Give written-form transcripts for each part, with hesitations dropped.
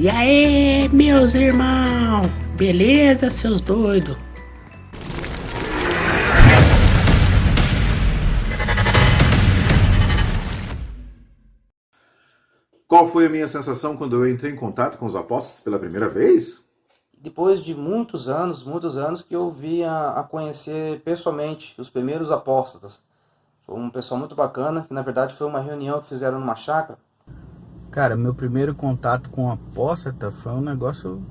E aí, meus irmãos? Beleza, seus doidos? Qual foi a minha sensação quando eu entrei em contato com os apóstolos pela primeira vez? Depois de muitos anos que eu vi a conhecer pessoalmente os primeiros apóstolos. Foi um pessoal muito bacana, que na verdade foi uma reunião que fizeram numa chácara. Cara, meu primeiro contato com o apóstata foi um negócio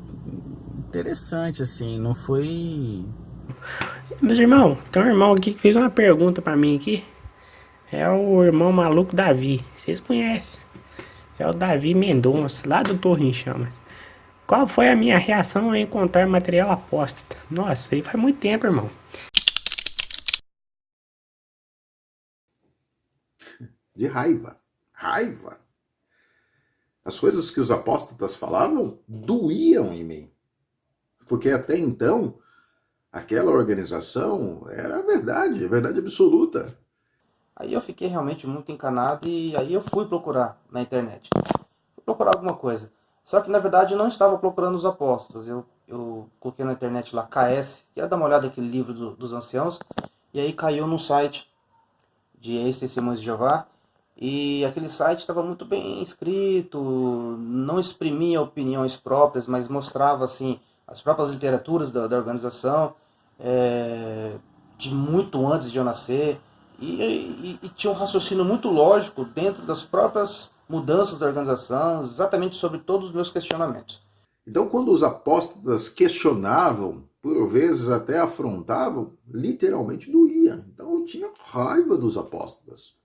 interessante, assim, não foi... Meus irmãos, tem um irmão aqui que fez uma pergunta pra mim aqui. É o irmão maluco Davi. Vocês conhecem? É o Davi Mendonça, lá do Torre em Chamas. Qual foi a minha reação ao encontrar material apóstata? Nossa, isso aí faz muito tempo, irmão. De raiva. Raiva. As coisas que os apóstatas falavam doíam em mim. Porque até então, aquela organização era a verdade absoluta. Aí eu fiquei realmente muito encanado e aí eu fui procurar na internet. Fui procurar alguma coisa. Só que na verdade eu não estava procurando os apóstolos. Eu coloquei na internet lá KS, que ia dar uma olhada naquele livro dos anciãos, e aí caiu num site de ex-testemunhos de Jeová. E aquele site estava muito bem escrito, não exprimia opiniões próprias, mas mostrava assim as próprias literaturas da organização, de muito antes de eu nascer, e tinha um raciocínio muito lógico dentro das próprias mudanças da organização, exatamente sobre todos os meus questionamentos. Então, quando os apóstatas questionavam, por vezes até afrontavam, literalmente doía. Então, eu tinha raiva dos apóstatas.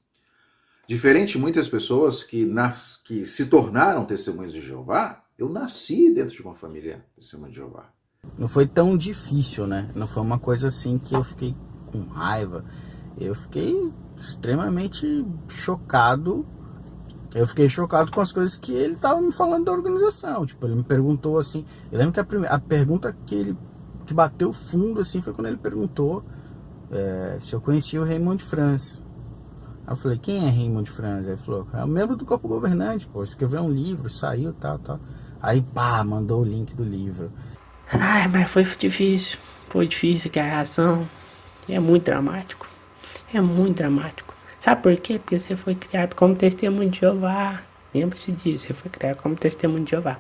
Diferente de muitas pessoas que se tornaram testemunhas de Jeová, eu nasci dentro de uma família testemunha de Jeová. Não foi tão difícil, né? Não foi uma coisa assim que eu fiquei com raiva. Eu fiquei extremamente chocado. Eu fiquei chocado com as coisas que ele estava me falando da organização. Tipo, ele me perguntou assim... Eu lembro que a pergunta que bateu fundo assim foi quando ele perguntou se eu conhecia o Raymond de France. Aí eu falei, quem é Raymond de France? Aí ele falou, é um membro do corpo governante, pô, escreveu um livro, saiu, tal. Aí, pá, mandou o link do livro. Ai, mas foi difícil. Foi difícil que a reação. É muito dramático. É muito dramático. Sabe por quê? Porque você foi criado como testemunho de Jeová. Lembre-se disso, você foi criado como testemunho de Jeová.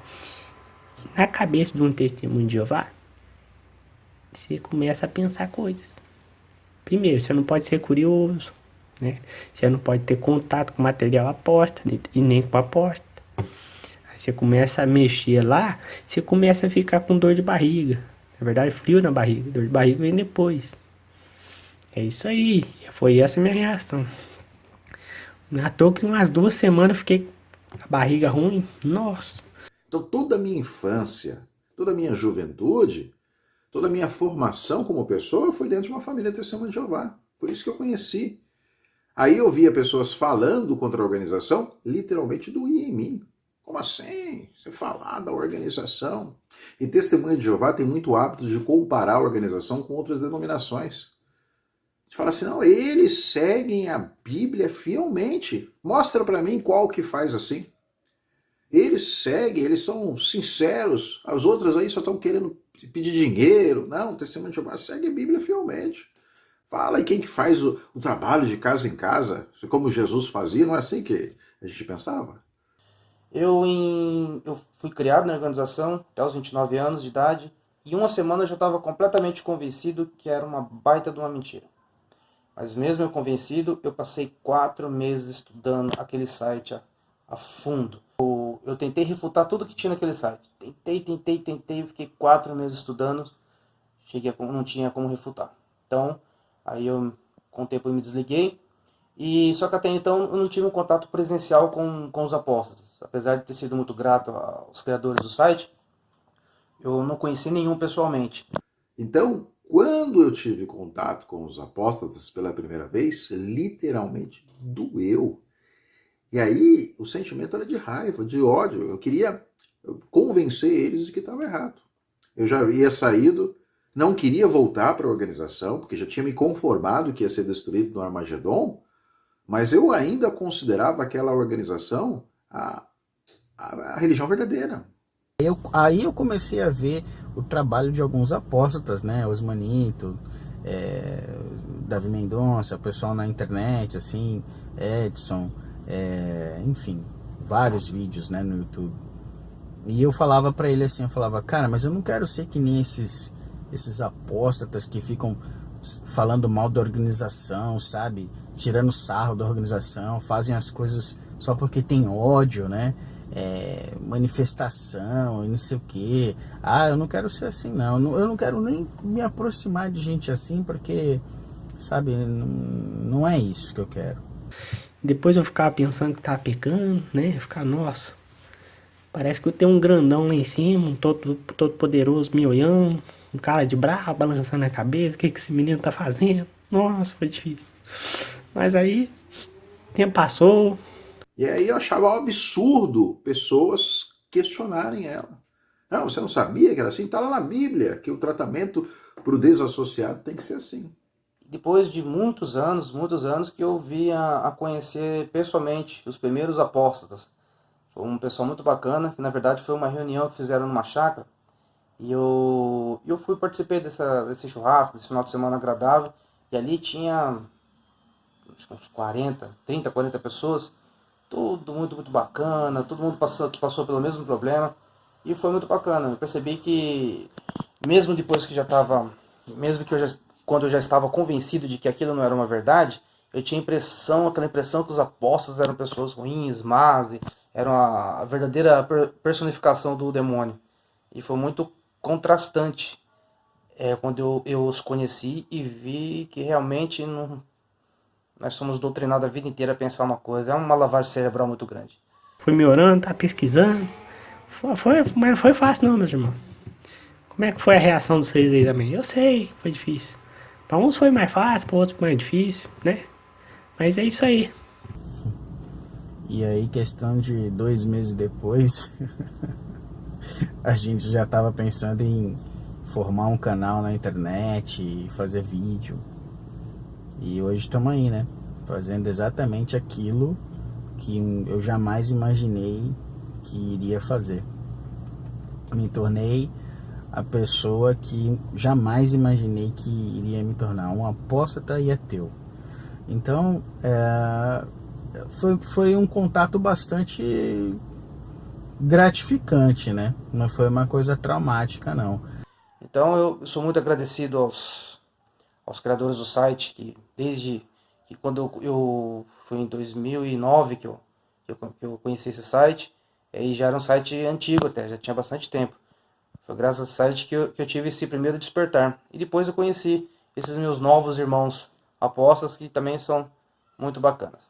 Na cabeça de um testemunho de Jeová, você começa a pensar coisas. Primeiro, você não pode ser curioso, né? Você não pode ter contato com material apóstata e nem com apóstata. Aí você começa a mexer lá, você começa a ficar com dor de barriga. Na verdade, frio na barriga. Dor de barriga vem depois. É isso aí. Foi essa a minha reação. Não é à toa que umas 2 semanas eu fiquei com a barriga ruim. Nossa. Então, toda a minha infância, toda a minha juventude, toda a minha formação como pessoa foi dentro de uma família testemunha de Jeová. Foi isso que eu conheci. Aí eu via pessoas falando contra a organização, literalmente doía em mim. Como assim? Você falar da organização? E testemunha de Jeová tem muito hábito de comparar a organização com outras denominações. Você fala assim, não, eles seguem a Bíblia fielmente. Mostra para mim qual que faz assim. Eles seguem, eles são sinceros. As outras aí só estão querendo pedir dinheiro. Não, o testemunho de Jeová segue a Bíblia fielmente. Fala aí quem que faz o trabalho de casa em casa, como Jesus fazia, não é assim que a gente pensava? Eu fui criado na organização até os 29 anos de idade, e em uma semana eu já estava completamente convencido que era uma baita de uma mentira. Mas mesmo eu convencido, eu passei 4 meses estudando aquele site a fundo. Eu tentei refutar tudo que tinha naquele site. Tentei, fiquei 4 meses estudando, não tinha como refutar. Então, aí com o tempo eu me desliguei, só que até então eu não tive um contato presencial com os apóstolos. Apesar de ter sido muito grato aos criadores do site, eu não conheci nenhum pessoalmente. Então, quando eu tive contato com os apóstolos pela primeira vez, literalmente doeu. E aí o sentimento era de raiva, de ódio. Eu queria convencer eles de que estava errado. Eu já havia saído, não queria voltar para a organização, porque já tinha me conformado que ia ser destruído no Armagedon, mas eu ainda considerava aquela organização a religião verdadeira. Aí eu comecei a ver o trabalho de alguns apóstatas, né? Osmanito, Davi Mendonça, o pessoal na internet, assim, Edson, enfim, vários vídeos, né, no YouTube. E eu falava pra ele assim, eu falava, cara, mas eu não quero ser que nem esses apóstatas que ficam falando mal da organização, sabe? Tirando sarro da organização, fazem as coisas só porque tem ódio, né? Manifestação e não sei o que. Eu não quero ser assim, não. Eu não quero nem me aproximar de gente assim, porque, sabe, não é isso que eu quero. Depois eu ficava pensando que tava pecando, né? Eu ficava, nossa, parece que eu tenho um grandão lá em cima, um todo poderoso me olhando, um cara de bravo balançando a cabeça, o que esse menino tá fazendo? Nossa, foi difícil. Mas aí, o tempo passou. E aí eu achava um absurdo pessoas questionarem ela. Não, você não sabia que era assim? Está lá na Bíblia que o tratamento para o desassociado tem que ser assim. Depois de muitos anos que eu vi a conhecer pessoalmente os primeiros apóstatas. Foi um pessoal muito bacana, que na verdade foi uma reunião que fizeram numa chácara. E eu participei desse churrasco, desse final de semana agradável. E ali tinha acho que uns 40 pessoas. Tudo muito bacana, todo mundo que passou pelo mesmo problema. E foi muito bacana. Eu percebi que mesmo depois que quando eu já estava convencido de que aquilo não era uma verdade, eu tinha aquela impressão que os apóstolos eram pessoas ruins, más, eram a verdadeira personificação do demônio. E foi muito contrastante quando eu os conheci e vi que realmente nós somos doutrinados a vida inteira a pensar uma coisa. É uma lavagem cerebral muito grande. Fui me orando, tá pesquisando. Mas não foi fácil não, meus irmãos. Como é que foi a reação de vocês aí também? Eu sei que foi difícil. Para uns foi mais fácil, para outros mais difícil, né? Mas é isso aí. E aí, questão de 2 meses depois, a gente já estava pensando em formar um canal na internet e fazer vídeo. E hoje estamos aí, né? Fazendo exatamente aquilo que eu jamais imaginei que iria fazer. Me tornei a pessoa que jamais imaginei que iria me tornar um apóstata e ateu. Então, foi um contato bastante gratificante, né? Não foi uma coisa traumática, não. Então eu sou muito agradecido aos criadores do site, que desde que quando eu foi em 2009 que eu conheci esse site, e já era um site antigo até, já tinha bastante tempo. Foi graças a esse site que eu tive esse primeiro despertar. E depois eu conheci esses meus novos irmãos apóstolos, que também são muito bacanas.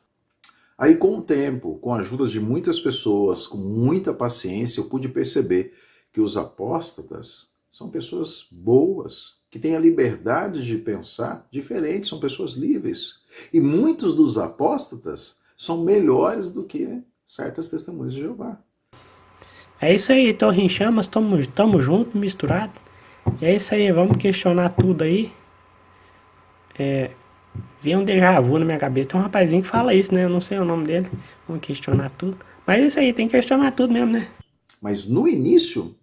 Aí com o tempo, com a ajuda de muitas pessoas, com muita paciência, eu pude perceber que os apóstatas são pessoas boas, que têm a liberdade de pensar diferente, são pessoas livres. E muitos dos apóstatas são melhores do que certas testemunhas de Jeová. É isso aí, Torre em Chamas, tamo junto, misturado. E é isso aí, vamos questionar tudo aí. Veio um déjà vu na minha cabeça. Tem um rapazinho que fala isso, né? Eu não sei o nome dele. Vamos questionar tudo. Mas é isso aí, tem que questionar tudo mesmo, né? Mas no início,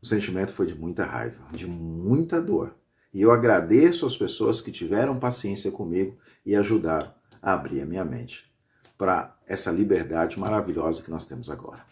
o sentimento foi de muita raiva, de muita dor. E eu agradeço às pessoas que tiveram paciência comigo e ajudaram a abrir a minha mente para essa liberdade maravilhosa que nós temos agora.